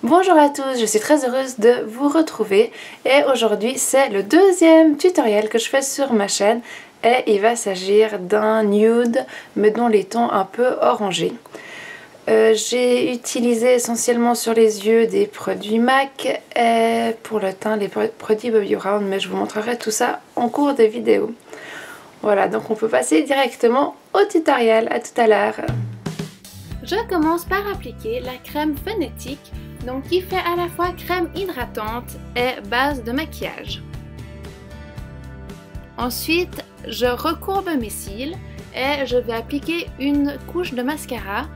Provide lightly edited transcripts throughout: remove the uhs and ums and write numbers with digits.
Bonjour à tous, je suis très heureuse de vous retrouver et aujourd'hui c'est le deuxième tutoriel que je fais sur ma chaîne et il va s'agir d'un nude mais dont les tons un peu orangés. J'ai utilisé essentiellement sur les yeux des produits MAC et pour le teint les produits Bobbi Brown, mais je vous montrerai tout ça en cours de vidéo. Voilà, donc on peut passer directement au tutoriel, à tout à l'heure. Je commence par appliquer la crème phonétique, donc qui fait à la fois crème hydratante et base de maquillage. Ensuite, je recourbe mes cils et je vais appliquer une couche de mascara.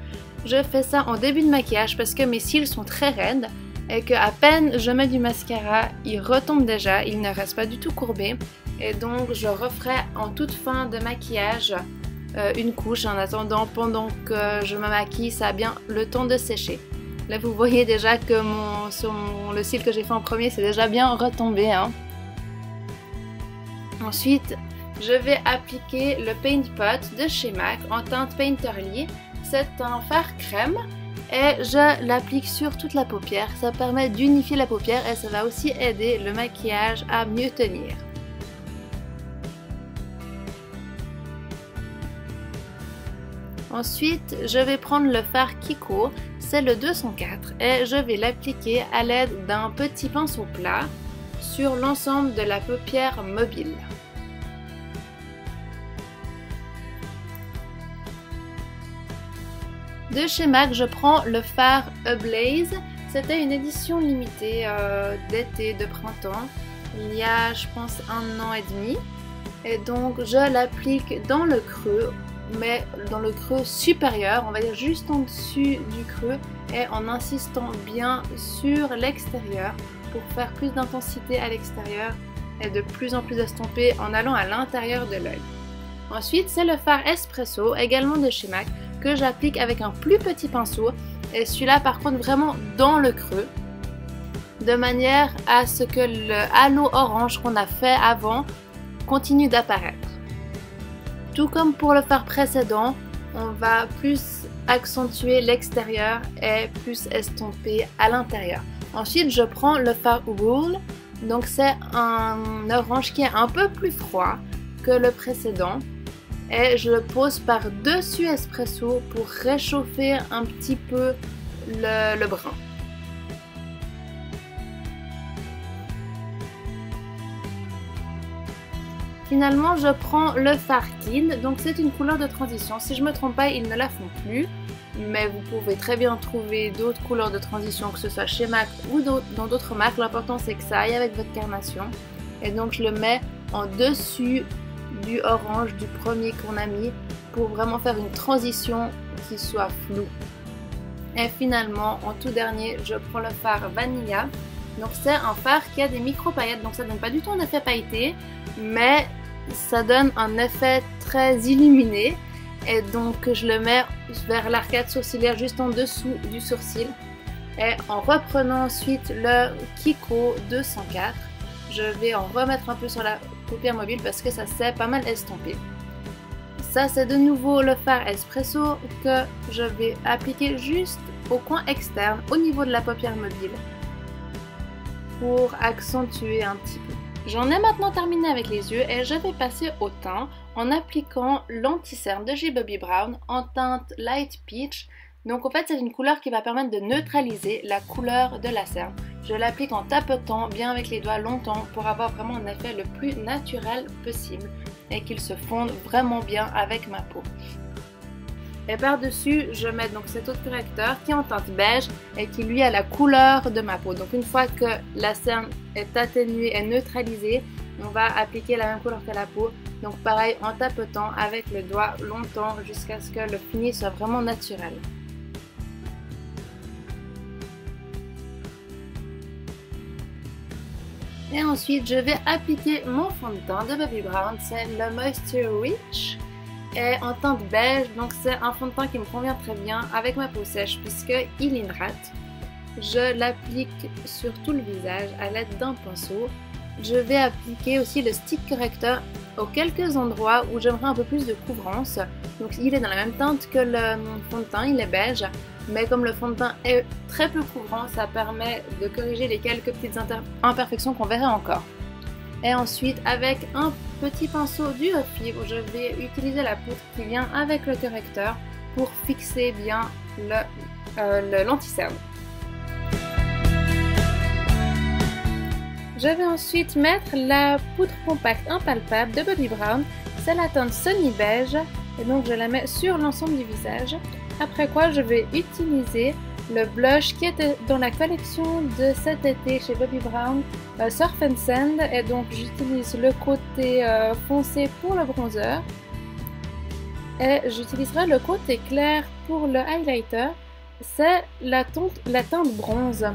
Je fais ça en début de maquillage parce que mes cils sont très raides et que à peine je mets du mascara, ils retombent déjà, ils ne restent pas du tout courbés. Et donc je referai en toute fin de maquillage une couche en attendant pendant que je me maquille, ça a bien le temps de sécher. Là vous voyez déjà que le cil que j'ai fait en premier c'est déjà bien retombé. Ensuite je vais appliquer le Paint Pot de chez MAC en teinte Painterly. C'est un fard crème et je l'applique sur toute la paupière. Ça permet d'unifier la paupière et ça va aussi aider le maquillage à mieux tenir. Ensuite, je vais prendre le fard Kiko, c'est le 204 et je vais l'appliquer à l'aide d'un petit pinceau plat sur l'ensemble de la paupière mobile. De chez MAC, je prends le fard Ablaze. C'était une édition limitée d'été, de printemps, il y a je pense 1 an et demi. Et donc je l'applique dans le creux, mais dans le creux supérieur, on va dire juste en dessus du creux et en insistant bien sur l'extérieur pour faire plus d'intensité à l'extérieur et de plus en plus estompé en allant à l'intérieur de l'œil. Ensuite, c'est le fard Espresso, également de chez MAC, que j'applique avec un plus petit pinceau et celui-là par contre vraiment dans le creux de manière à ce que le halo orange qu'on a fait avant continue d'apparaître. Tout comme pour le fard précédent, on va plus accentuer l'extérieur et plus estomper à l'intérieur. Ensuite, je prends le fard Wool, donc c'est un orange qui est un peu plus froid que le précédent et je le pose par-dessus Espresso pour réchauffer un petit peu le brun. Finalement, je prends le fard Kid, donc c'est une couleur de transition. Si je ne me trompe pas, ils ne la font plus, mais vous pouvez très bien trouver d'autres couleurs de transition, que ce soit chez MAC ou dans d'autres marques. L'important c'est que ça aille avec votre carnation. Et donc je le mets en dessus du orange du premier qu'on a mis pour vraiment faire une transition qui soit floue. Et finalement, en tout dernier, je prends le fard Vanilla. Donc c'est un fard qui a des micro paillettes, donc ça donne pas du tout un effet pailleté, mais ça donne un effet très illuminé et donc je le mets vers l'arcade sourcilière juste en dessous du sourcil et en reprenant ensuite le Kiko 204 je vais en remettre un peu sur la paupière mobile parce que ça s'est pas mal estompé. Ça c'est de nouveau le fard Espresso que je vais appliquer juste au coin externe au niveau de la paupière mobile pour accentuer un petit peu. J'en ai maintenant terminé avec les yeux et je vais passer au teint en appliquant l'anti-cerne de chez Bobbi Brown en teinte Light Peach. Donc en fait c'est une couleur qui va permettre de neutraliser la couleur de la cerne. Je l'applique en tapotant bien avec les doigts longtemps pour avoir vraiment un effet le plus naturel possible et qu'il se fonde vraiment bien avec ma peau. Et par-dessus, je mets donc cet autre correcteur qui est en teinte beige et qui lui a la couleur de ma peau. Donc une fois que la cerne est atténuée et neutralisée, on va appliquer la même couleur que la peau. Donc pareil, en tapotant avec le doigt longtemps jusqu'à ce que le fini soit vraiment naturel. Et ensuite, je vais appliquer mon fond de teint de Bobbi Brown, c'est le Moisture Rich. Et en teinte beige, donc c'est un fond de teint qui me convient très bien avec ma peau sèche puisqu'il hydrate. Je l'applique sur tout le visage à l'aide d'un pinceau. Je vais appliquer aussi le stick correcteur aux quelques endroits où j'aimerais un peu plus de couvrance. Donc il est dans la même teinte que le fond de teint, il est beige. mais comme le fond de teint est très peu couvrant, ça permet de corriger les quelques petites imperfections qu'on verrait encore. Et ensuite, avec un petit pinceau du Hot Fibres, je vais utiliser la poudre qui vient avec le correcteur pour fixer bien l'anti-cerne. Je vais ensuite mettre la poudre compacte impalpable de Bobbi Brown. C'est la teinte Sunny Beige et donc je la mets sur l'ensemble du visage. Après quoi, je vais utiliser le blush qui était dans la collection de cet été chez Bobbi Brown, Surf and Sand, et donc j'utilise le côté foncé pour le bronzer et j'utiliserai le côté clair pour le highlighter, c'est la teinte bronze.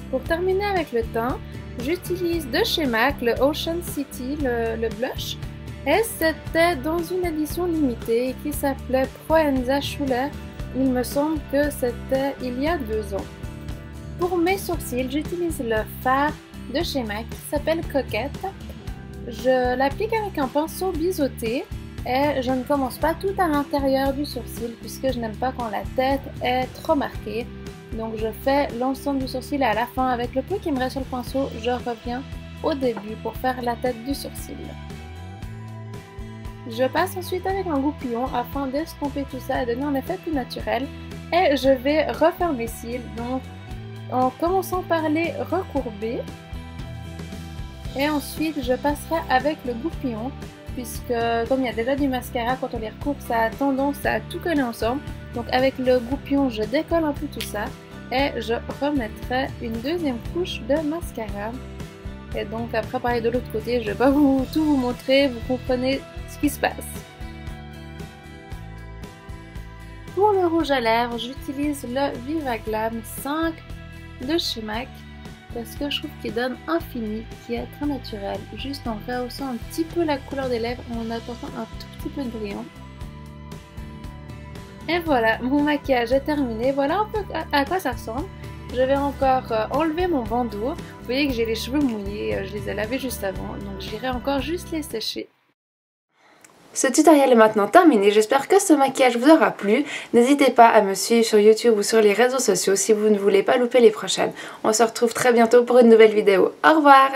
Pour terminer avec le teint, j'utilise de chez MAC le Ocean City, le blush, et c'était dans une édition limitée qui s'appelait Proenza Schuller. Il me semble que c'était il y a 2 ans. Pour mes sourcils, j'utilise le fard de chez MAC qui s'appelle Coquette. Je l'applique avec un pinceau biseauté et je ne commence pas tout à l'intérieur du sourcil puisque je n'aime pas quand la tête est trop marquée. Donc je fais l'ensemble du sourcil et à la fin, avec le peu qui me reste sur le pinceau, je reviens au début pour faire la tête du sourcil. Je passe ensuite avec un goupillon afin d'estomper tout ça et donner un effet plus naturel. Et je vais refaire mes cils, donc en commençant par les recourber. Et ensuite je passerai avec le goupillon, puisque comme il y a déjà du mascara, quand on les recourbe, ça a tendance à tout coller ensemble. Donc avec le goupillon, je décolle un peu tout ça et je remettrai une deuxième couche de mascara. Et donc après pareil de l'autre côté, je ne vais pas tout vous montrer, vous comprenez ce qui se passe. Pour le rouge à lèvres, j'utilise le Viva Glam 5 de chez MAC parce que je trouve qu'il donne un fini qui est très naturel, juste en rehaussant un petit peu la couleur des lèvres et en apportant un tout petit peu de brillant. Et voilà, mon maquillage est terminé, voilà un peu à quoi ça ressemble. Je vais encore enlever mon bandeau. Vous voyez que j'ai les cheveux mouillés, je les ai lavés juste avant, donc j'irai encore juste les sécher. Ce tutoriel est maintenant terminé, j'espère que ce maquillage vous aura plu. N'hésitez pas à me suivre sur YouTube ou sur les réseaux sociaux si vous ne voulez pas louper les prochaines. On se retrouve très bientôt pour une nouvelle vidéo. Au revoir!